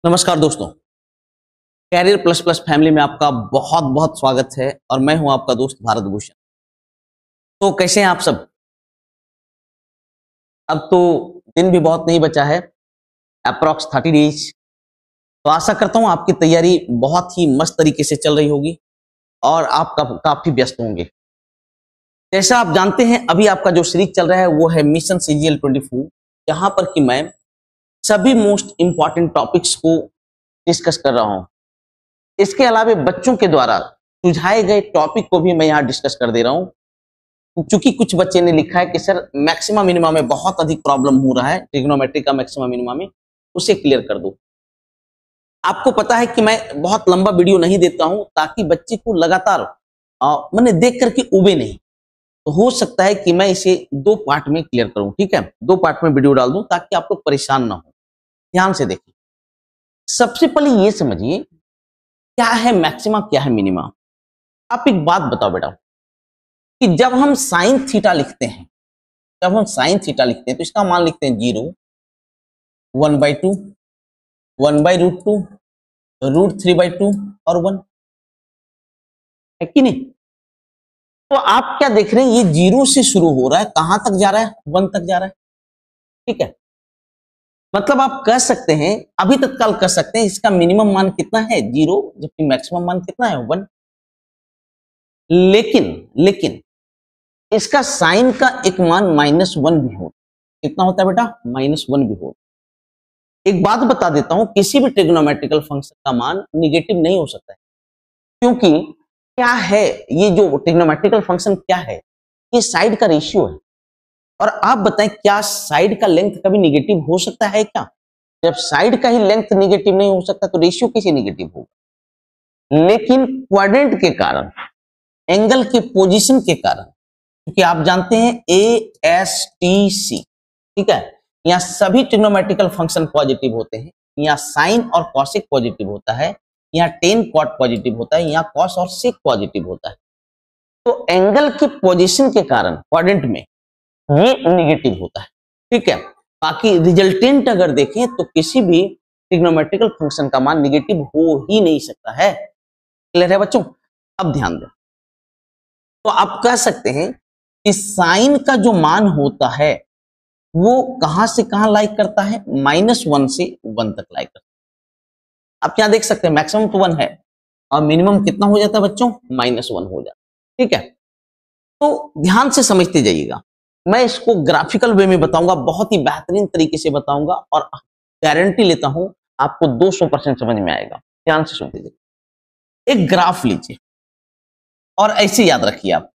नमस्कार दोस्तों। Career plus plus family में आपका बहुत बहुत स्वागत है और मैं हूं आपका दोस्त भारत भूषण। तो कैसे हैं आप सब? अब तो दिन भी बहुत नहीं बचा है, अप्रॉक्स 30 डेज। तो आशा करता हूं आपकी तैयारी बहुत ही मस्त तरीके से चल रही होगी और आप काफी व्यस्त होंगे। जैसा आप जानते हैं, अभी आपका जो सीरीज चल रहा है वो है मिशन CGL 24, जहां पर कि मैं सभी मोस्ट इंपॉर्टेंट टॉपिक्स को डिस्कस कर रहा हूं। इसके अलावा बच्चों के द्वारा सुझाए गए टॉपिक को भी मैं यहाँ डिस्कस कर दे रहा हूँ, क्योंकि कुछ बच्चे ने लिखा है कि सर मैक्सिमा मिनिमा में बहुत अधिक प्रॉब्लम हो रहा है, ट्रिग्नोमेट्री का मैक्सिमा मिनिमा में, उसे क्लियर कर दो। आपको पता है कि मैं बहुत लंबा वीडियो नहीं देता हूं ताकि बच्चे को लगातार मैंने देख करके उबे नहीं। तो हो सकता है कि मैं इसे 2 पार्ट में क्लियर करूं, ठीक है, 2 पार्ट में वीडियो डाल दूं ताकि आप लोग परेशान ना हो। ध्यान से देखिए। सबसे पहले ये समझिए क्या है मैक्सिमा, क्या है मिनिमा। आप एक बात बताओ बेटा कि जब हम साइन थीटा लिखते हैं, तो इसका मान लिखते हैं 0, 1/2, 1/√2, √3/2 और 1, है कि नहीं? तो आप क्या देख रहे हैं, ये 0 से शुरू हो रहा है, कहां तक जा रहा है? 1 तक जा रहा है, ठीक है। मतलब आप कह सकते हैं, अभी तत्काल कह सकते हैं, इसका मिनिमम मान कितना है? 0, जबकि मैक्सिमम मान कितना है? 1। लेकिन इसका साइन का एक मान -1 भी हो। कितना होता है बेटा? -1 भी हो। एक बात बता देता हूं, किसी भी ट्रिग्नोमेट्रिकल फंक्शन का मान निगेटिव नहीं हो सकता है, क्योंकि क्या है, ये जो ट्रिग्नोमेट्रिकल फंक्शन क्या है, ये साइड का रेशियो है। और आप बताएं, क्या साइड का लेंथ कभी निगेटिव हो सकता है क्या? जब साइड का ही लेंथ निगेटिव नहीं हो सकता तो रेशियो कैसे निगेटिव होगा? लेकिन क्वाड्रेंट के कारण, एंगल के पोजीशन के कारण, क्योंकि आप जानते हैं ASTC, ठीक है, यहाँ सभी ट्रिग्नोमेट्रिकल फंक्शन पॉजिटिव होते हैं। यहाँ साइन और कॉसेक पॉजिटिव होता है, यहाँ टेन कॉट पॉजिटिव होता है, यहाँ कॉस और सेक पॉजिटिव होता है। तो एंगल के पोजीशन के कारण क्वाड्रेंट में ये निगेटिव होता है, ठीक है। बाकी रिजल्टेंट अगर देखें तो किसी भी ट्रिग्नोमेट्रिकल फंक्शन का मान निगेटिव हो ही नहीं सकता है। क्लियर है बच्चों? अब ध्यान दें। तो आप कह सकते हैं कि साइन का जो मान होता है वो कहां से कहां लाइक करता है? -1 से 1 तक लाइक करता है। आप यहां देख सकते हैं मैक्सिमम तो 1 है और मिनिमम कितना हो जाता है बच्चों? -1 हो जाता है, ठीक है। तो ध्यान से समझते जाइएगा, मैं इसको ग्राफिकल वे में बताऊंगा, बहुत ही बेहतरीन तरीके से बताऊंगा और गारंटी लेता हूं आपको 200% समझ में आएगा। ध्यान से सुनते जाइए। एक ग्राफ लीजिए और ऐसे याद रखिए आप,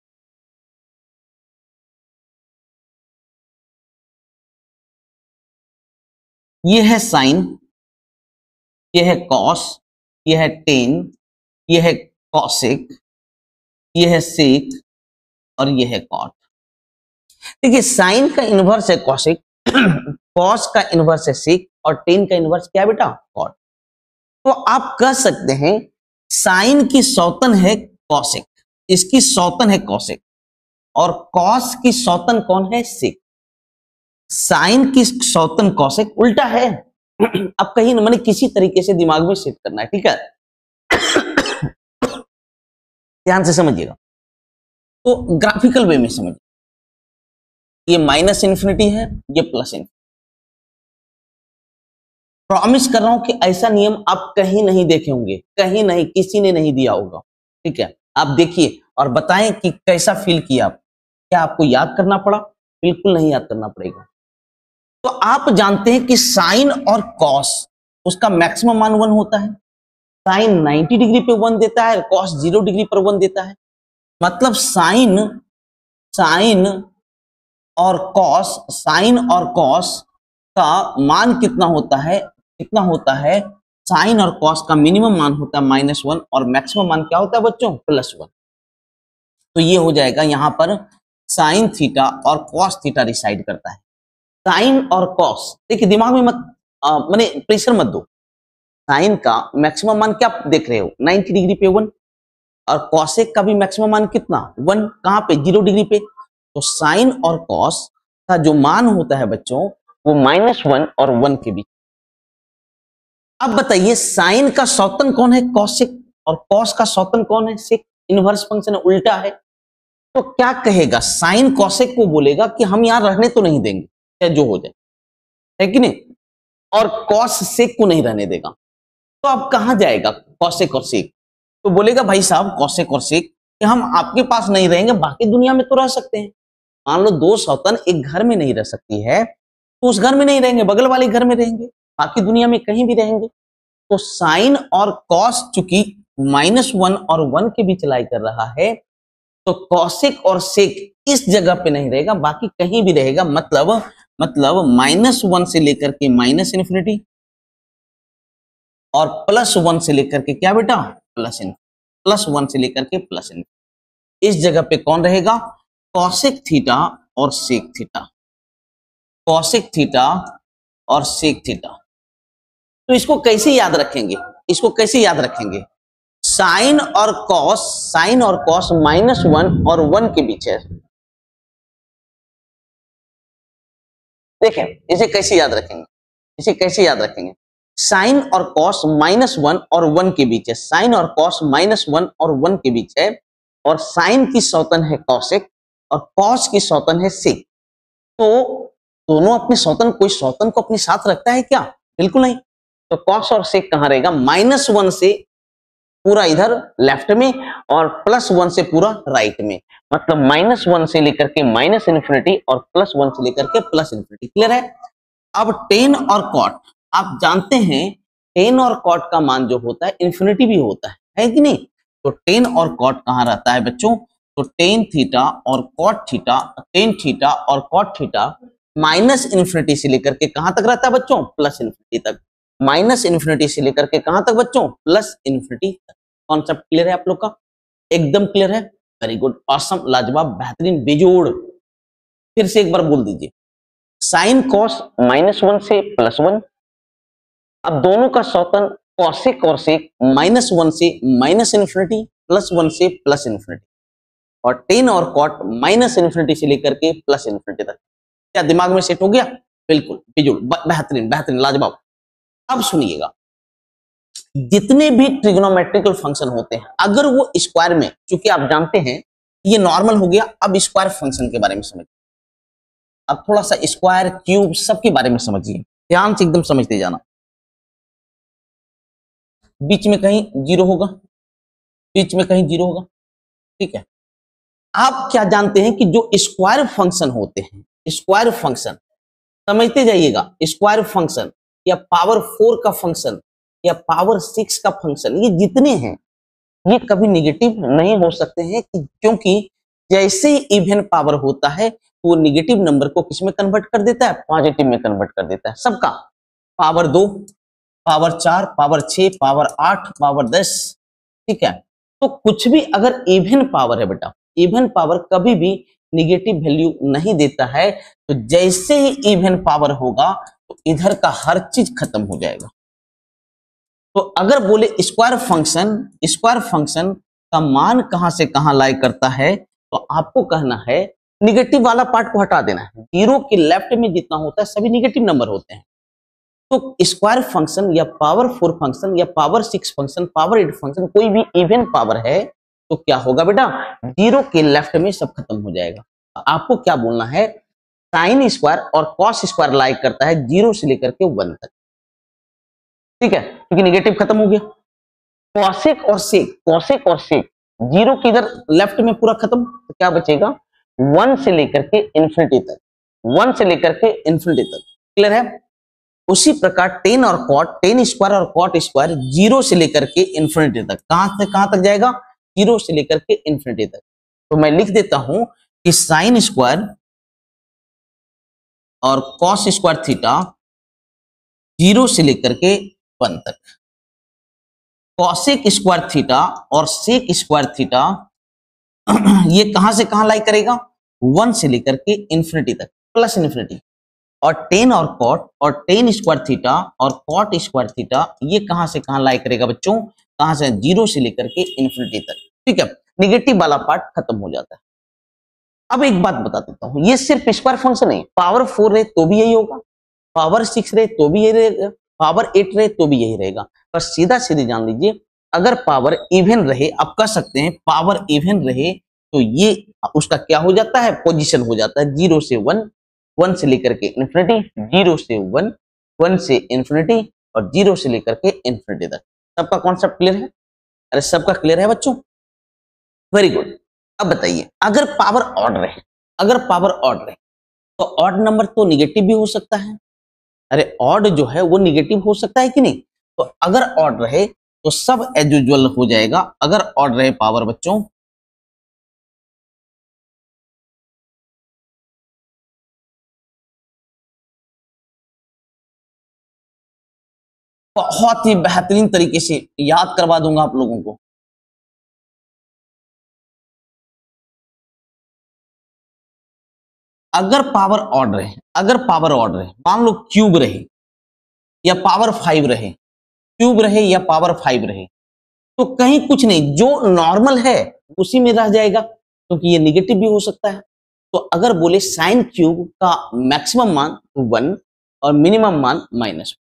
ये है साइन, ये है कॉस, ये है टेन, ये है कॉसेक, ये है सेक और ये है कॉट। देखिए, साइन का इन्वर्स है कॉसेक, कॉस का इन्वर्स है सेक और टेन का इन्वर्स क्या है बेटा? कॉट। तो आप कह सकते हैं साइन की सौतन है कॉसेक, इसकी सौतन है कॉसेक, और कॉस की सौतन कौन है? सेक। साइन की सौतन कॉसेक उल्टा है। अब कहीं मैंने किसी तरीके से दिमाग में सेट करना है, ठीक है। ध्यान से समझिएगा। तो ग्राफिकल वे में समझिए, ये -इन्फिनिटी है, ये +इन्फिनिटी। प्रॉमिस कर रहा हूं कि ऐसा नियम आप कहीं नहीं देखे होंगे, कहीं नहीं, किसी ने नहीं दिया होगा, ठीक है। आप देखिए और बताएं कि कैसा फील किया आप। क्या आपको याद करना पड़ा? बिल्कुल नहीं याद करना पड़ेगा। तो आप जानते हैं कि साइन और कॉस, उसका मैक्सिमम मान 1 होता है। साइन 90 डिग्री पे 1 देता है, कॉस 0 डिग्री पर 1 देता है। मतलब साइन साइन साइन और कॉस का मान कितना होता है? कितना होता है? साइन और कॉस का मिनिमम मान होता है -1 और मैक्सिमम मान क्या होता है बच्चों? +1। तो ये हो जाएगा, यहां पर साइन थीटा और कॉस थीटा डिसाइड करता है। साइन और कॉस, देखिए दिमाग में मत माने प्रेशर मत दो। साइन का मैक्सिमम मान क्या देख रहे हो? 90 डिग्री पे 1, और कॉसेक का भी मैक्सिमम मान कितना? 1। कहां पे? 0 डिग्री पे। तो साइन और कॉस का जो मान होता है बच्चों, वो -1 और 1 के बीच। अब बताइए साइन का सौतन कौन है? कॉसेक, और कॉस का सौतन कौन है? सेक। इनवर्स फंक्शन उल्टा है। तो क्या कहेगा? साइन कॉसेक को बोलेगा कि हम यहां रहने तो नहीं देंगे, चाहे जो हो जाए, है कि नहीं, और कॉस सेक को नहीं रहने देगा। तो अब कहां जाएगा कॉसेक और सेक? तो बोलेगा भाई साहब कॉसेक और सेक कि हम आपके पास नहीं रहेंगे, बाकी दुनिया में तो रह सकते हैं। मान लो दो सौतन एक घर में नहीं रह सकती है, तो उस घर में नहीं रहेंगे, बगल वाले घर में रहेंगे, बाकी दुनिया में कहीं भी रहेंगे। तो साइन और कॉस चूंकि -1 और 1 के बीच लाई कर रहा है, तो कॉसेक और सेक इस जगह पे नहीं रहेगा, बाकी कहीं भी रहेगा। मतलब -1 से लेकर के -∞ और +1 से लेकर के क्या बेटा? +1 से लेकर के +∞। इस जगह पे कौन रहेगा? कॉसेक थीटा और सेक थीटा, कॉसेक थीटा और सेक थीटा। तो इसको कैसे याद रखेंगे? इसको कैसे याद रखेंगे? साइन और कॉस -1 और 1 के बीच है। देखें इसे कैसे याद रखेंगे, इसे कैसे याद रखेंगे? साइन और कॉस -1 और 1 के बीच है, साइन और कॉस -1 और 1 के बीच है, और साइन की सौतन है कॉसेक और कॉस की सौतन है सेक। तो दोनों अपने सौतन, कोई सौतन को अपने साथ रखता है क्या? बिल्कुल नहीं। तो कॉस और सेक कहां रहेगा? -1 से पूरा इधर लेफ्ट में और +1 से पूरा राइट में। मतलब -1 से लेकर के -∞ और +1 से लेकर के +∞। क्लियर है? अब टेन और कॉट, आप जानते हैं टेन और कॉट का मान जो होता है इन्फिनिटी भी होता है कि नहीं? तो टेन और कॉट कहां रहता है बच्चों? तो टेन थीटा और कॉट थीटा, टेन थीटा और कॉट थीटा -∞ से लेकर के कहां तक रहता है बच्चों? +∞ तक। -∞ से लेकर के कहां तक बच्चों? +∞ तक। कॉन्सेप्ट क्लियर है आप लोग का? एकदम क्लियर है। वेरी गुड, ऑसम, लाजवाब, बेहतरीन, बेजोड़। फिर से एक बार बोल दीजिए, साइन कॉस -1 से +1। अब दोनों का सौतन कॉसेक और सेक -1 से -∞, +1 से +∞, और टेन और कॉट -∞ से लेकर के +∞ तक। क्या दिमाग में सेट हो गया? बिल्कुल बेजोड़, बेहतरीन बेहतरीन, लाजवाब। अब सुनिएगा, जितने भी ट्रिग्नोमेट्रिकल फंक्शन होते हैं अगर वो स्क्वायर में, चूंकि आप जानते हैं ये नॉर्मल हो गया, अब स्क्वायर फंक्शन के बारे में समझिए। अब थोड़ा सा स्क्वायर, क्यूब सबके बारे में समझिए, ध्यान से एकदम समझते जाना। बीच में कहीं जीरो होगा, बीच में कहीं जीरो होगा, ठीक है। आप क्या जानते हैं कि जो स्क्वायर फंक्शन होते हैं, स्क्वायर फंक्शन समझते जाइएगा, स्क्वायर फंक्शन या पावर 4 का फंक्शन या पावर 6 का फंक्शन, ये जितने हैं ये कभी निगेटिव नहीं हो सकते हैं, क्योंकि जैसे ही इवन पावर होता है वो निगेटिव नंबर को किस में कन्वर्ट कर देता है? पॉजिटिव में कन्वर्ट कर देता है। सबका power 2, power 4, power 6, power 8, power 10, ठीक है। तो कुछ भी अगर इवन पावर है बेटा, इवन पावर कभी भी निगेटिव वैल्यू नहीं देता है। तो जैसे ही इवन पावर होगा तो इधर का हर चीज खत्म हो जाएगा। तो अगर बोले स्क्वायर फंक्शन का मान कहां से कहां लाई करता है, तो आपको कहना है निगेटिव वाला पार्ट को हटा देना है। जीरो के लेफ्ट में जितना होता है सभी निगेटिव नंबर होते हैं। तो स्क्वायर फंक्शन या पावर 4 फंक्शन या पावर 6 फंक्शन, पावर 8 फंक्शन, कोई भी इवन पावर है तो क्या होगा बेटा? जीरो के लेफ्ट में सब खत्म हो जाएगा। आपको क्या बोलना है? साइन स्क्वायर और कॉस स्क्वायर लाइक करता है 0 से लेकर के 1 तक, ठीक है, क्योंकि निगेटिव खत्म हो गया। कॉसेक और सेक 0 के इधर लेफ्ट में पूरा खत्म, तो क्या बचेगा? 1 से लेकर के इन्फिनिटी तक, 1 से लेकर के इन्फिनिटी तक। क्लियर है? उसी प्रकार टेन और कॉट, टेन स्क्वायर और कॉट स्क्वायर 0 से लेकर के इन्फिनिटी तक, कहां से कहां तक जाएगा? 0 से लेकर के इन्फिनिटी तक। तो मैं लिख देता हूं कि साइन स्क्वायर और कॉस स्क्वायर थीटा 0 से लेकर के 1 तक, कॉसेक स्क्वायर थीटा और सेक स्क्वायर थीटा ये कहां से कहां लाई करेगा? 1 से लेकर के इन्फिनिटी तक, प्लस इन्फिनिटी। और टेन और कॉट और टेन स्क्वायर थीटा और कॉट स्क्वायर थीटा ये कहां से कहां लाई करेगा बच्चों? कहां से? 0 से लेकर के इन्फिनिटी तक, ठीक है। निगेटिव वाला पार्ट खत्म हो जाता है। अब एक बात बता देता हूं, ये सिर्फ स्क्वायर फंक्शन है, पावर 4 रहे तो भी यही होगा, पावर 6 रहे तो भी यही रहेगा, पावर 8 रहे तो भी यही रहेगा। पर सीधा सीधे जान लीजिए, अगर पावर इवन रहे, आप कह सकते हैं पावर इवन रहे, तो ये उसका क्या हो जाता है, पोजीशन हो जाता है 0 से 1, 1 से लेकर के इन्फिनिटी, 0 से 1, 1 से इन्फिनिटी, और 0 से लेकर के इन्फिनिटी तक। सबका कॉन्सेप्ट क्लियर है? अरे सबका क्लियर है बच्चों? Very good. अब बताइए, अगर पावर ऑड रहे, अगर पावर ऑड रहे तो ऑड नंबर तो निगेटिव भी हो सकता है। अरे ऑड जो है वो निगेटिव हो सकता है कि नहीं? तो अगर ऑड रहे तो सब एज यूजुअल हो जाएगा। अगर ऑड रहे पावर बच्चों, बहुत ही बेहतरीन तरीके से याद करवा दूंगा आप लोगों को। अगर पावर ऑड रहे, अगर पावर ऑड रहे, मान लो क्यूब रहे या पावर 5 रहे, क्यूब रहे या पावर 5 रहे, तो कहीं कुछ नहीं, जो नॉर्मल है उसी में रह जाएगा, क्योंकि ये निगेटिव भी हो सकता है। तो अगर बोले साइन क्यूब का मैक्सिमम मान 1 और मिनिमम मान -1,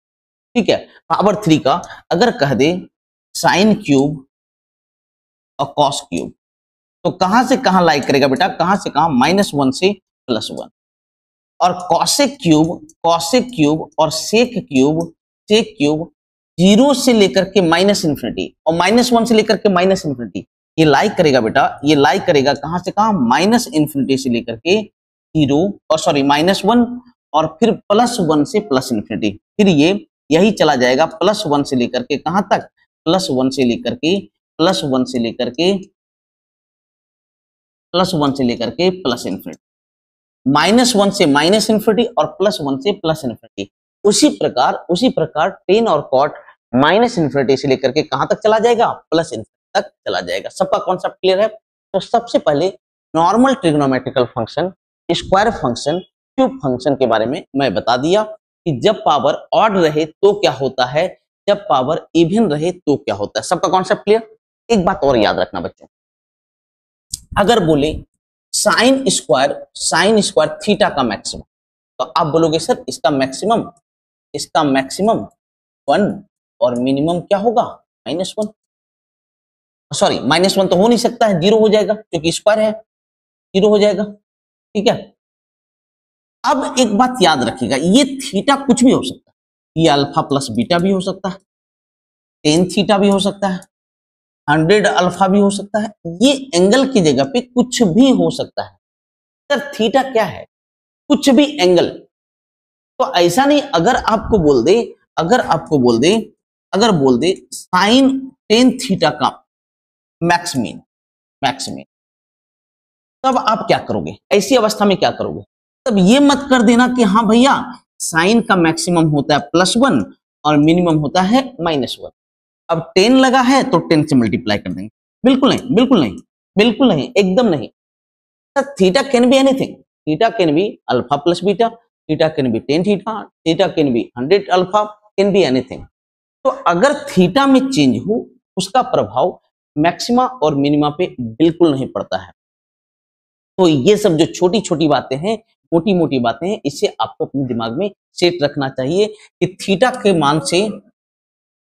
ठीक है। पावर 3 का अगर कह दे साइन क्यूब और कॉस क्यूब, तो कहां से कहां लाइक करेगा बेटा, कहां से कहां, -1 से +1। और कॉसेक क्यूब और सेक क्यूब 0 से लेकर के -इन्फिनिटी और -1 से लेकर के -इन्फिनिटी, ये लाइक करेगा बेटा, ये लाइक करेगा कहां से कहां, -इन्फिनिटी से लेकर के 0 और सॉरी -1 और फिर +1 से +इन्फिनिटी, फिर ये यही चला जाएगा +1 से लेकर के कहां तक, +1 से लेकर के +1 से लेकर के +1 से लेकर के +इन्फिनिटी, -1 से -इन्फिनिटी और +1 से +इन्फिनिटी। उसी प्रकार टेन और कॉट -इन्फिनिटी से लेकर के कहां तक चला जाएगा, +इन्फिनिटी तक चला जाएगा। सबका कॉन्सेप्ट क्लियर है? तो सबसे पहले normal trigonometrical function, square function, cube function के बारे में मैं बता दिया कि जब पावर ऑड रहे तो क्या होता है, जब पावर इवन रहे तो क्या होता है। सबका कॉन्सेप्ट क्लियर? एक बात और याद रखना बच्चों, अगर बोले साइन स्क्वायर थीटा का मैक्सिमम, तो आप बोलोगे सर इसका मैक्सिमम 1 और मिनिमम क्या होगा, -1। सॉरी -1 तो हो नहीं सकता है, 0 हो जाएगा क्योंकि स्क्वायर है, 0 हो जाएगा, ठीक है। अब एक बात याद रखिएगा, ये थीटा कुछ भी हो सकता है, ये अल्फा प्लस बीटा भी हो सकता है, टेन थीटा भी हो सकता है, 100 अल्फा भी हो सकता है, ये एंगल की जगह पे कुछ भी हो सकता है। सर थीटा क्या है, कुछ भी एंगल। तो ऐसा नहीं, अगर बोल दे साइन टेन थीटा का मैक्स मीन, तब आप क्या करोगे, ऐसी अवस्था में क्या करोगे? तब ये मत कर देना कि हाँ भैया साइन का मैक्सिमम होता है +1 और मिनिमम होता है -1। अब 10 लगा है तो 10 से मल्टीप्लाई कर देंगे, बिल्कुल नहीं, बिल्कुल नहीं, बिल्कुल नहीं, एकदम नहीं। Theta can be anything, theta can be alpha plus beta, theta can be 10 theta, theta can be 100 alpha, can be anything. तो अगर थीटा में चेंज हो, उसका प्रभाव मैक्सिमा और मिनिमा पे बिल्कुल नहीं पड़ता है। तो ये सब जो छोटी छोटी बातें हैं, मोटी मोटी बातें हैं, इसे आपको अपने दिमाग में सेट रखना चाहिए कि थीटा के मान से,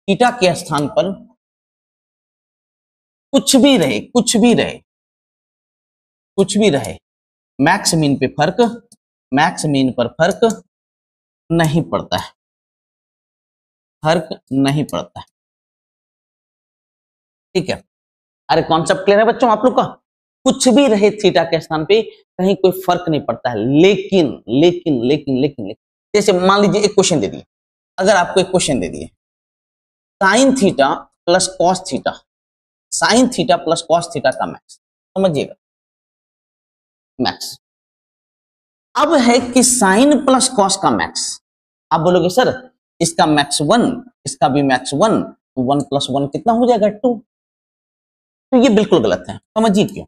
थीटा के स्थान पर कुछ भी रहे, मैक्स मीन पर फर्क नहीं पड़ता है, ठीक है। अरे कॉन्सेप्ट क्लियर है बच्चों आप लोग का? कुछ भी रहे थीटा के स्थान पे, कहीं कोई फर्क नहीं पड़ता है। लेकिन जैसे मान लीजिए एक क्वेश्चन दे दिए, अगर आपको एक क्वेश्चन दे दिए sign theta plus cos theta, का मैक्स, समझिएगा मैक्स। अब है कि साइन प्लस कॉस का मैक्स, आप बोलोगे सर इसका मैक्स 1, इसका भी मैक्स 1, 1 + 1 कितना हो जाएगा 2। तो ये बिल्कुल गलत है, समझिए क्यों।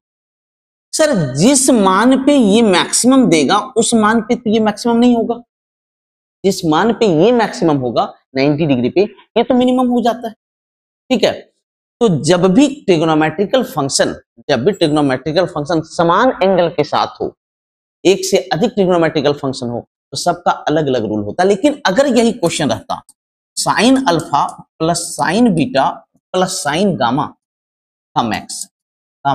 सर जिस मान पे ये मैक्सिमम देगा उस मान पे तो ये मैक्सिमम नहीं होगा, जिस मान पे ये मैक्सिमम होगा 90 डिग्री पे, ये तो मिनिमम हो जाता है, ठीक है। तो जब भी ट्रिग्नोमेट्रिकल फंक्शन समान एंगल के साथ हो, एक से अधिक ट्रिग्नोमेट्रिकल फंक्शन हो, तो सबका अलग अलग रूल होता है। लेकिन अगर यही क्वेश्चन रहता sine alpha plus sign beta plus sign gamma का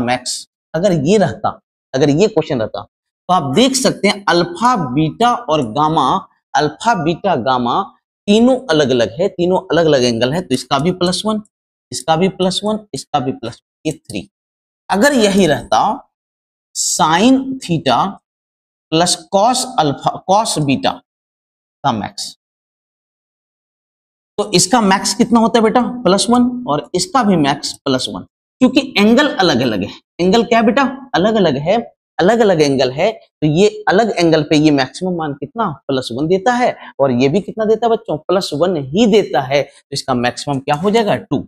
मैक्स अगर ये रहता, अगर ये क्वेश्चन रहता तो आप देख सकते हैं अल्फा बीटा और गामा, अल्फा बीटा गामा तीनों अलग अलग है, तीनों अलग अलग एंगल है, तो इसका भी +1, इसका भी +1, इसका भी +1, ये 3। अगर यही रहता sign theta plus cos alpha cos beta का मैक्स, तो इसका मैक्स कितना होता है बेटा +1 और इसका भी मैक्स +1, क्योंकि एंगल अलग अलग है। एंगल क्या है बेटा अलग अलग है, अलग अलग एंगल है, तो ये अलग एंगल पे ये मैक्सिमम मान कितना +1 देता है और ये भी कितना देता है बच्चों +1 ही देता है, तो इसका मैक्सिमम क्या हो जाएगा 2।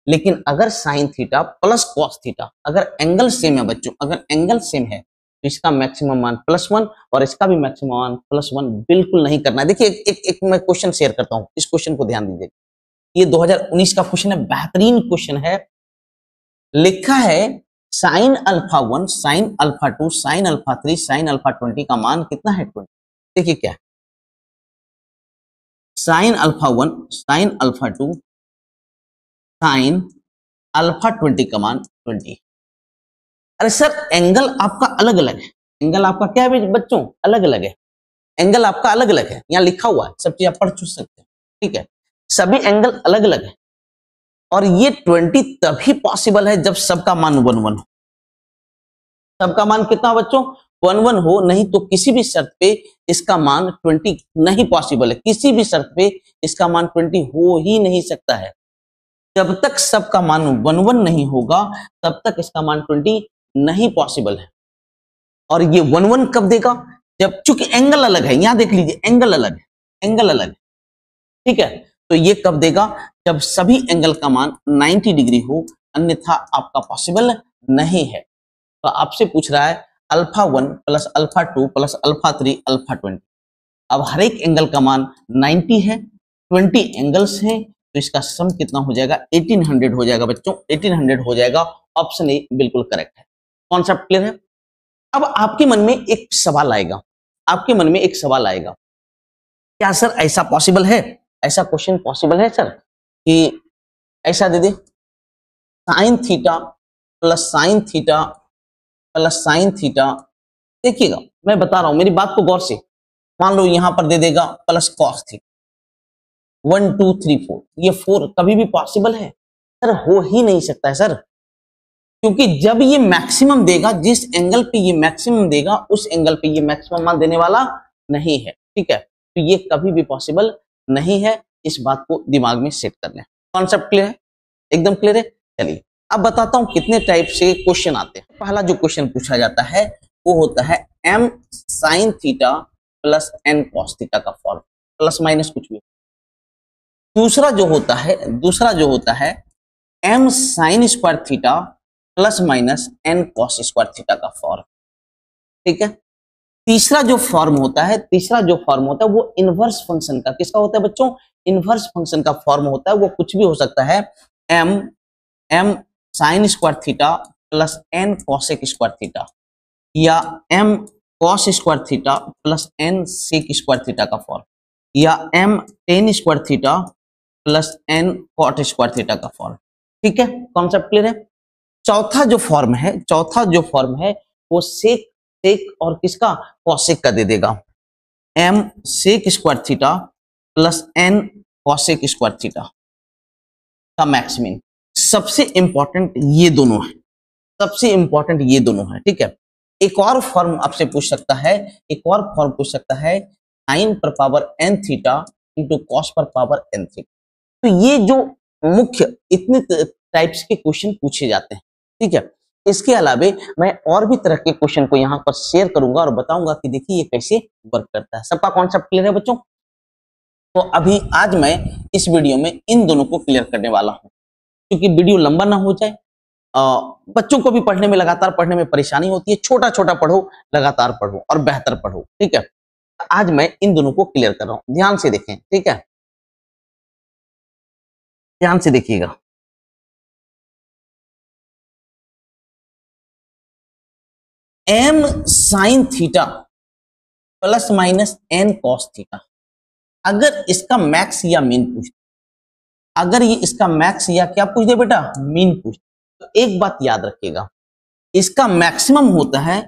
लेकिन अगर sign theta plus cos theta, अगर एंगल सेम है बच्चों, अगर एंगल सेम है तो इसका मैक्सिमम मान +1 और इसका भी मैक्सिमम मान +1 बिल्कुल नहीं करना है। देखिए एक मैं क्वेश्चन शेयर करता हूं, इस क्वेश्चन को ध्यान दीजिए। ये 2019 का क्वेश्चन है, बेहतरीन क्वेश्चन है। लिखा है sine alpha 1, sine alpha 2, sine alpha 3, sine alpha 20 का मान कितना है 20। देखिए क्या है, sine alpha 1, sine alpha 2, sine alpha 20 का मान 20। अरे सर एंगल आपका अलग अलग है, एंगल आपका क्या है बच्चों अलग अलग है, एंगल आपका अलग अलग है, यहाँ लिखा हुआ है, सब चीज आप पढ़ चुक सकते हैं, ठीक है, सभी एंगल अलग अलग है। और ये 20 तभी पॉसिबल है जब सबका मान 1 1 हो। सबका मान कितना बच्चों 1 1 हो, नहीं तो किसी भी शर्त पे इसका मान 20 नहीं पॉसिबल है, किसी भी शर्त पे इसका मान 20 हो ही नहीं सकता है। जब तक सबका मान 1 1 नहीं होगा तब तक इसका मान 20 नहीं पॉसिबल है। और ये 1 1 कब देगा जब, चूंकि एंगल अलग है, यहां देख लीजिए एंगल अलग है, एंगल अलग है, ठीक है, तो ये कब देगा जब सभी एंगल का मान 90 डिग्री हो, अन्यथा आपका पॉसिबल नहीं है। तो आपसे पूछ रहा है alpha 1 plus alpha 2 plus alpha 3 alpha 20। अब हर एक एंगल का मान 90 है, 20 एंगल्स हैं, तो इसका सम कितना हो जाएगा 1800 हो जाएगा बच्चों, 1800 हो जाएगा। ऑप्शन ए बिल्कुल करेक्ट है। कॉन्सेप्ट क्लियर है। अब आपके मन में एक सवाल आएगा, आपके मन में एक सवाल आएगा, क्या सर ऐसा पॉसिबल है, ऐसा क्वेश्चन पॉसिबल है सर कि ऐसा दे दे sine theta plus sine theta plus sine theta. देखिएगा मैं बता रहा हूं, मेरी बात को गौर से मान लो, यहां पर दे देगा प्लस कॉस थीटा 1 2 3 4, ये 4 कभी भी पॉसिबल है सर, हो ही नहीं सकता है सर, क्योंकि जब ये मैक्सिमम देगा, जिस एंगल पे ये मैक्सिमम देगा उस एंगल पे ये मैक्सिमम मान देने वाला नहीं है, ठीक है, तो ये कभी भी पॉसिबल नहीं है। इस बात को दिमाग में सेट कर लें। कॉन्सेप्ट क्लियर है, एकदम क्लियर है। चलिए अब बताता हूं कितने टाइप से क्वेश्चन आते हैं। पहला जो क्वेश्चन पूछा जाता है वो होता है m sign theta plus n cos theta का फॉर्म, प्लस माइनस कुछ भी। दूसरा जो होता है m sine square theta plus minus n cos square theta का फॉर्म, ठीक है। तीसरा जो फॉर्म होता है वो इनवर्स फंक्शन का, किसका होता है बच्चों इनवर्स फंक्शन का फॉर्म होता है। वो कुछ भी हो सकता है, m sine square theta plus n cosec square theta, या m cos square theta plus n sec square theta का फॉर्म, या m tan square theta plus n cot square theta का फॉर्म, ठीक है। कॉन्सेप्ट क्लियर है। चौथा जो form है वो सेक और किसका कॉसेक का दे देगा, m sec square theta plus n cosec square theta का मैक्स मीन। सबसे इंपॉर्टेंट ये दोनों है, ठीक है। एक और फॉर्म आपसे पूछ सकता है, साइन पर power n theta into cos पर पावर n थीटा। तो ये जो मुख्य इतने टाइप्स के क्वेश्चन पूछे जाते हैं, ठीक है। इसके अलावे मैं और भी तरह के क्वेश्चन को यहाँ पर शेयर करूंगा और बताऊंगा कि देखिए ये कैसे वर्क करता है। सबका कॉन्सेप्ट क्लियर है बच्चों। तो अभी आज मैं इस वीडियो में इन दोनों को क्लियर करने वाला हूं, क्योंकि वीडियो लंबा ना हो जाए। बच्चों को भी पढ़ने में, लगातार पढ़ने में परेशानी होती है। छोटा छोटा पढ़ो, लगातार पढ़ो और बेहतर पढ़ो, ठीक है। आज मैं इन दोनों को क्लियर कर रहा हूं, ध्यान से देखें, ठीक है, ध्यान से देखिएगा। m sign theta plus minus n cos theta, अगर इसका मैक्स या मीन पूछ, अगर ये इसका मैक्स या क्या पूछ दे बेटा, मीन पूछ, तो एक बात याद रखिएगा, इसका मैक्सिमम होता है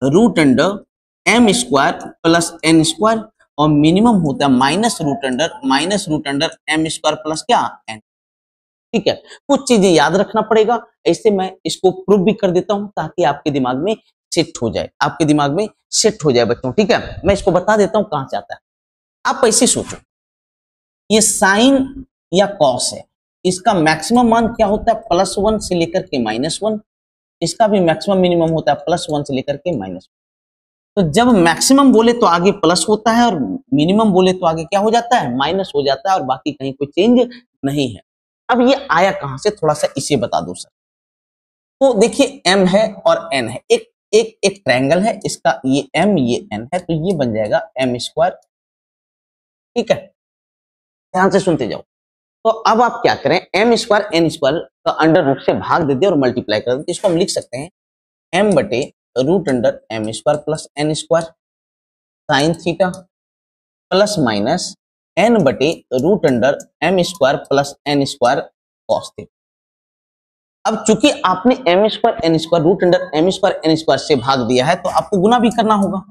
root under M square plus N square, और मिनिमम होता है minus root under M square plus क्या, एन। ठीक है, कुछ चीजें याद रखना पड़ेगा, ऐसे मैं इसको प्रूव भी कर देता हूं ताकि आपके दिमाग में सेट हो जाए, आपके दिमाग में सेट हो जाए बच्चों। ठीक है, मैं इसको बता देता हूं कहां से आता है। आप ऐसे सोचो, ये साइन या कॉस है, इसका मैक्सिमम मान क्या होता है, +1 से लेकर के -1, इसका भी मैक्सिमम मिनिमम होता है +1 से लेकर के -1। तो जब मैक्सिमम बोले तो आगे प्लस होता है और मिनिमम बोले तो आगे क्या हो जाता है, माइनस हो जाता है, और बाकी कहीं कोई चेंज नहीं है। अब ये आया कहां से, थोड़ा सा इसे बता दो सर। तो देखिए m है और n है, एक ट्रायंगल है, इसका ये m ये n है, तो ये बन जाएगा m स्क्वायर। ठीक है, ध्यान से सुनते जाओ। तो अब आप क्या करें, m स्क्वायर n स्क्वायर का अंडर रूट से भाग दे दे और मल्टीप्लाई कर दे, तो इसको हम लिख सकते हैं m बटे root under M square plus N square sine theta plus minus N बटे root under M square plus N square cos theta. अब चूंकि आपने M square N square root under M square N square से भाग दिया है, तो आपको गुना भी करना होगा।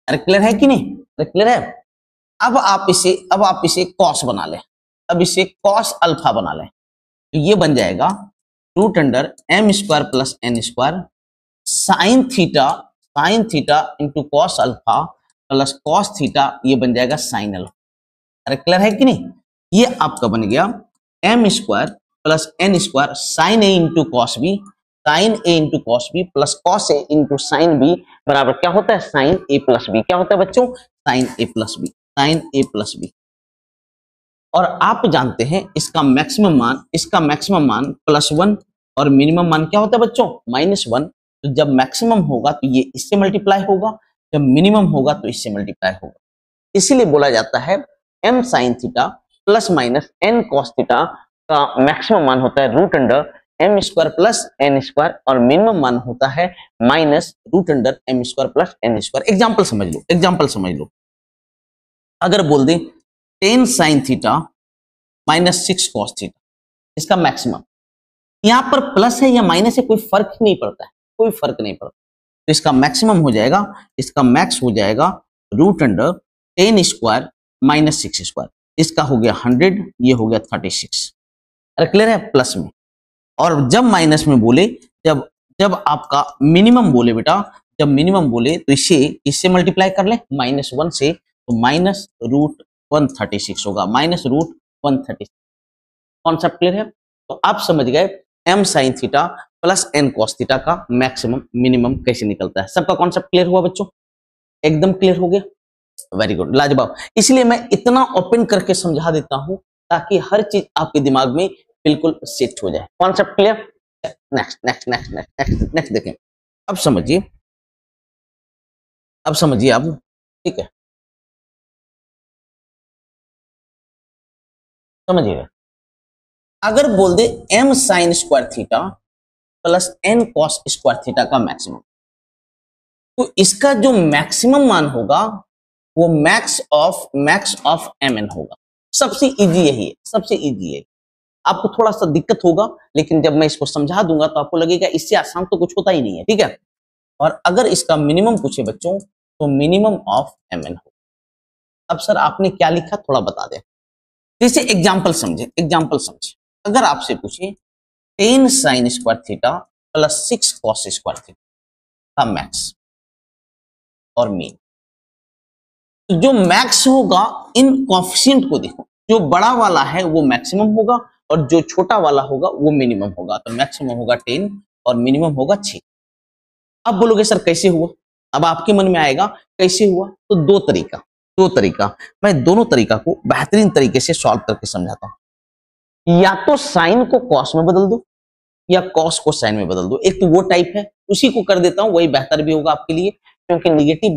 अरे क्लियर है कि नहीं, अरे क्लियर है। अब आप इसे कॉस बना लें, अब इसे कॉस अल्फा बना लें, तो ये बन जाएगा root under M square plus N square sine theta into cos alpha plus cos theta, ये बन जाएगा साइन अल्फा। अरे क्लियर है कि नहीं, ये आपका बन गया M square plus N square sine A into cos B, sine A into cos B plus cos A into sine B बराबर क्या होता है, साइन ए प्लस बी। क्या होता है बच्चों, साइन ए प्लस बी, साइन ए प्लस बी। और आप जानते हैं इसका मैक्सिमम मान +1 और मिनिमम मान क्या होता है बच्चों, -1। तो जब मैक्सिमम होगा तो ये इससे मल्टीप्लाई होगा, जब मिनिमम होगा तो इससे मल्टीप्लाई होगा। इसीलिए बोला जाता है m sin theta plus minus n cos theta का मैक्सिमम मान होता है root under M square plus N square, और मिनिमम मान होता है minus root under M square plus N square. Example समझ लो, अगर बोल दें 10 sin थीटा -6 cos थीटा, इसका मैक्सिमम, यहां पर प्लस है या माइनस है कोई फर्क नहीं पड़ता है, कोई फर्क नहीं पड़ता। तो इसका मैक्सिमम हो जाएगा, इसका मैक्स हो जाएगा रूट अंडर 10 स्क्वायर -6 स्क्वायर, इसका हो गया 100, ये हो गया 36। अरे क्लियर है, प्लस में। और जब माइनस में बोले, जब आपका मिनिमम बोले बेटा, जब मिनिमम बोले तो इससे मल्टीप्लाई कर ले -1 से, तो -√136 होगा, -√136। कॉन्सेप्ट क्लियर है। तो आप समझ गए m sin theta plus n cos theta का मैक्सिमम मिनिमम कैसे निकलता है। सबका कॉन्सेप्ट क्लियर हुआ बच्चों, एकदम क्लियर हो गया, वेरी गुड, लाजवाब। इसलिए मैं इतना ओपन करके समझा देता हूं ताकि हर चीज आपके दिमाग में बिल्कुल सेट हो जाए। Concept clear. नेक्स्ट देखें। अब समझिए आप, ठीक है, समझिएगा। अगर बोल दे m sin square theta plus n cos square theta का मैक्सिमम, तो इसका जो मैक्सिमम मान होगा वो मैक्स ऑफ mn होगा। सबसे इजी यही है, सबसे इजी है। आपको थोड़ा सा दिक्कत होगा, लेकिन जब मैं इसको समझा दूंगा तो आपको लगेगा इससे आसान तो कुछ होता ही नहीं है। ठीक है, और अगर इसका मिनिमम पूछे बच्चों तो मिनिमम ऑफ mn हो। अब सर आपने क्या लिखा थोड़ा बता दें, जैसे एग्जाम्पल समझे। अगर आपसे पूछे 10 sin square theta plus 6 cos square theta का मैक्स और मीन, तो जो मैक्स होगा इन कोएफिशिएंट को देखो, जो बड़ा वाला है वो मैक्सिमम होगा और जो छोटा वाला होगा वो मिनिमम होगा। तो मैक्सिमम होगा 10 और मिनिमम होगा 6। अब बोलोगे सर कैसे हुआ, अब आपके मन में आएगा कैसे हुआ, तो दो तरीका मैं दोनों तरीका को बेहतरीन तरीके से सॉल्व करके समझाता हूं। या तो साइन को कॉस में बदल दो या कॉस को साइन में बदल दो, एक तो वो टाइप है, उसी को कर देता हूं, वही बेहतर भी होगा आपके लिए, क्योंकि निगेटिव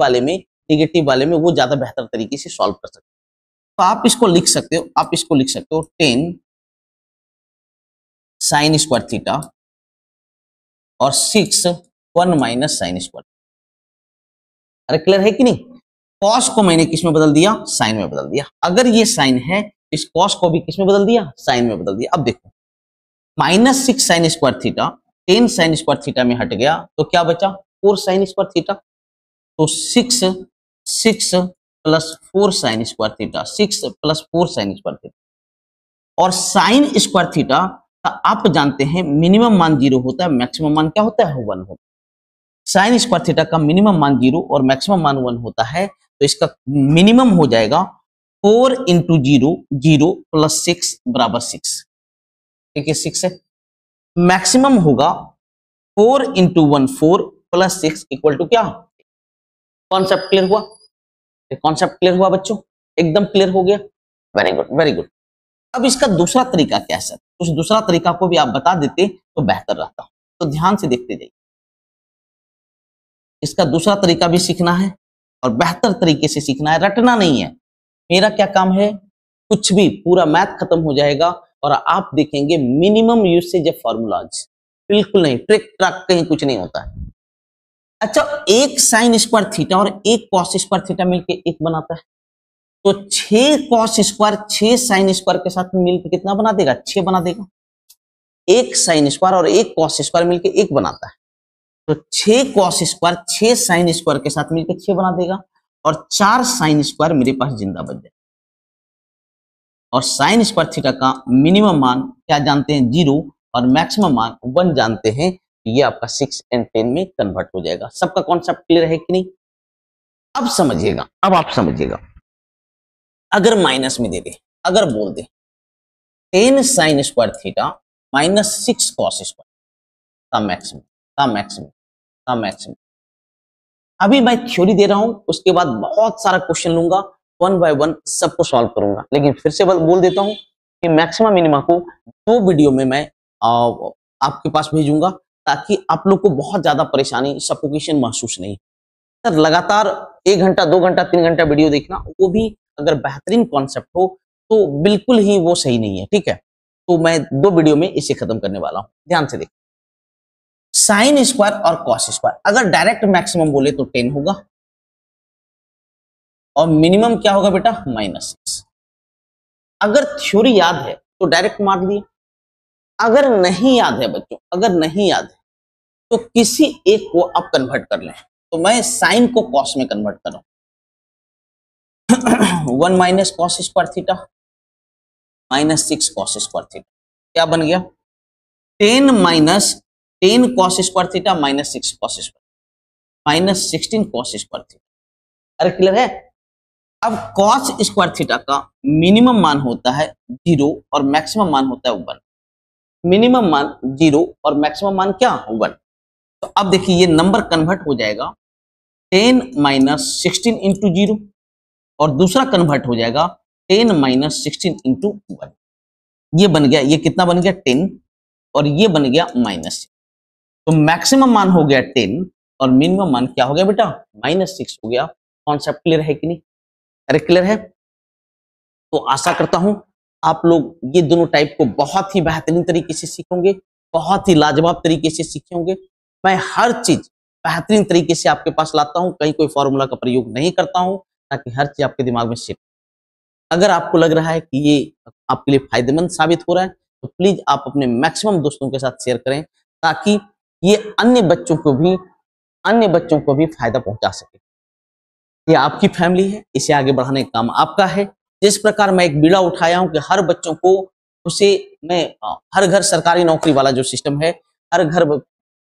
वाले में वो ज्यादा बेहतर तरीके से सॉल्व कर सकते हो। तो आप इसको लिख सकते हो 10 साइन स्क्वायर थीटा और 6 1 माइनस साइन स्क्वायर। अरे क्लियर है कि नहीं। कॉस को मैंने किस में बदल दिया, साइन में बदल दिया। अगर ये साइन है इस कॉस को भी किसमें बदल दिया, साइन में बदल दिया। अब देखो -6 sign square theta 10 sign square theta में हट गया तो क्या बचा 4 साइन स्क्वायर थीटा। तो 6 plus 4 sign square theta 6 plus 4 sign square theta. और साइन स्क्वायर थीटा का आप जानते हैं मिनिमम मान 0 होता है, मैक्सिमम मान क्या होता है 1 होता है। साइन स्क्वायर थीटा का मिनिमम मान 0 और मैक्सिमम मान 1 होता है, तो इसका मिनिमम हो जाएगा 4 इंटू 0 0 प्लस 6 बराबर 6, ठीक है 6 है। मैक्सिमम होगा 4 इंटू 1 4 प्लस 6 इक्वल टू क्या। कॉन्सेप्ट क्लियर हुआ, कॉन्सेप्ट क्लियर हुआ बच्चों, एकदम क्लियर हो गया, वेरी गुड वेरी गुड। अब इसका दूसरा तरीका क्या है सर, उस दूसरा तरीका को भी आप बता देते तो बेहतर रहता। तो ध्यान से देखते जाइए, इसका दूसरा तरीका भी सीखना है और बेहतर तरीके से सीखना है, रटना नहीं है। मेरा क्या काम है, कुछ भी पूरा मैथ खत्म हो जाएगा और आप देखेंगे मिनिमम यूसेज ऑफ फॉर्मूलाज, बिल्कुल नहीं, ट्रिक ट्रैक कहीं कुछ नहीं होता है। अच्छा, एक साइन स्क्वायर थीटा और एक कॉस स्क्वायर थीटा मिलके एक बनाता है, तो 6 कॉस स्क्वायर 6 साइन स्क्वायर के साथ मिलकर कितना बना देगा, 6 बना देगा। एक साइन स्क्वायर और एक कॉस स्क्वायर मिलकर एक बनाता है, तो 6 कॉस स्क्वायर 6 साइन स्क्वायर के साथ मिलकर 6 बना देगा और 4 साइन स्क्वायर मेरे पास जिंदा बच जाए। और साइन स्क्वायर थीटा का मिनिमम मान क्या जानते हैं 0 और मैक्सिमम मान 1 जानते हैं, ये आपका 6 एंड 10 में कन्वर्ट हो जाएगा। सबका कॉन्सेप्ट क्लियर है कि नहीं। अब समझिएगा, अब आप समझिएगा, अगर माइनस में दे दे, अगर बोल दे 10 sign square theta minus 6 cos square का मैक्सिमम का मैक्सिमम का मैक्सिमम। अभी मैं थ्योरी दे रहा हूं, उसके बाद बहुत सारा क्वेश्चन लूंगा, 1 बाय 1 सबको सॉल्व करूंगा। लेकिन फिर से बोल देता हूं कि मैक्सिमम मिनिमा को 2 वीडियो में मैं आपके पास भेजूंगा, ताकि आप लोग को बहुत ज्यादा परेशानी सफोकेशन महसूस नहीं। सर लगातार 1 घंटा 2 घंटा 3 घंटा वीडियो देखना, वो भी अगर बेहतरीन कॉन्सेप्ट हो तो बिल्कुल ही वो सही नहीं है, ठीक है। तो मैं 2 वीडियो में इसे खत्म करने वाला हूं, ध्यान से देख। साइन स्क्वायर और कॉस स्क्वायर अगर डायरेक्ट मैक्सिमम बोले तो 10 होगा और मिनिमम क्या होगा बेटा -6। अगर थ्योरी याद है तो डायरेक्ट मार दिए, अगर नहीं याद है बच्चों, अगर नहीं याद है तो किसी एक को आप कन्वर्ट कर लें। तो मैं साइन को कॉस में कन्वर्ट कर रहा हूं 1 minus cos square theta minus 6 cos square theta क्या बन गया 10 minus 10 cos square theta minus 6 cos square minus 16 cos square theta. अरे क्लियर है। अब कॉस स्क्वायर थीटा का मिनिमम मान होता है 0 और मैक्सिमम मान होता है 1। मिनिमम मान 0 और मैक्सिमम मान क्या 1। तो अब देखिए ये नंबर कन्वर्ट हो जाएगा 10 माइनस 16 इंटू 0 और दूसरा कन्वर्ट हो जाएगा 10 माइनस 16 इंटू 1। ये बन गया, ये कितना बन गया 10 और ये बन गया -6। तो मैक्सिमम मान हो गया 10 और मिनिमम मान क्या हो गया बेटा -6 हो गया। कॉन्सेप्ट क्लियर है कि नहीं। अरे क्लियर है। तो आशा करता हूं आप लोग ये दोनों टाइप को बहुत ही बेहतरीन तरीके से सीखोगे, बहुत ही लाजवाब तरीके से सीखोगे। मैं हर चीज बेहतरीन तरीके से आपके पास लाता हूं, कहीं कोई फॉर्मूला का प्रयोग नहीं करता हूं, ताकि हर चीज आपके दिमाग में सेट। अगर आपको लग रहा है कि ये आपके लिए फायदेमंद साबित हो रहा है तो प्लीज आप अपने मैक्सिमम दोस्तों के साथ शेयर करें, ताकि ये अन्य बच्चों को भी फायदा पहुंचा सके। ये आपकी फैमिली है, इसे आगे बढ़ाने का काम आपका है। जिस प्रकार मैं एक बीड़ा उठाया हूं कि हर बच्चों को उसे मैं हर घर सरकारी नौकरी वाला जो सिस्टम है, हर घर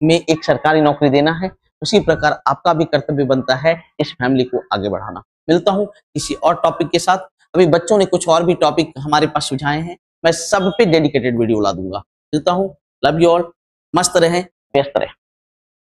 में एक सरकारी नौकरी देना है, उसी प्रकार आपका भी कर्तव्य बनता है इस फैमिली को आगे बढ़ाना। मिलता हूं किसी और टॉपिक के साथ। अभी बच्चों ने कुछ और भी टॉपिक हमारे पास सुझाए हैं, मैं सब पे डेडिकेटेड वीडियो ला दूंगा। मिलता हूं, लव यू ऑल, मस्त रहें, व्यस्त रहें।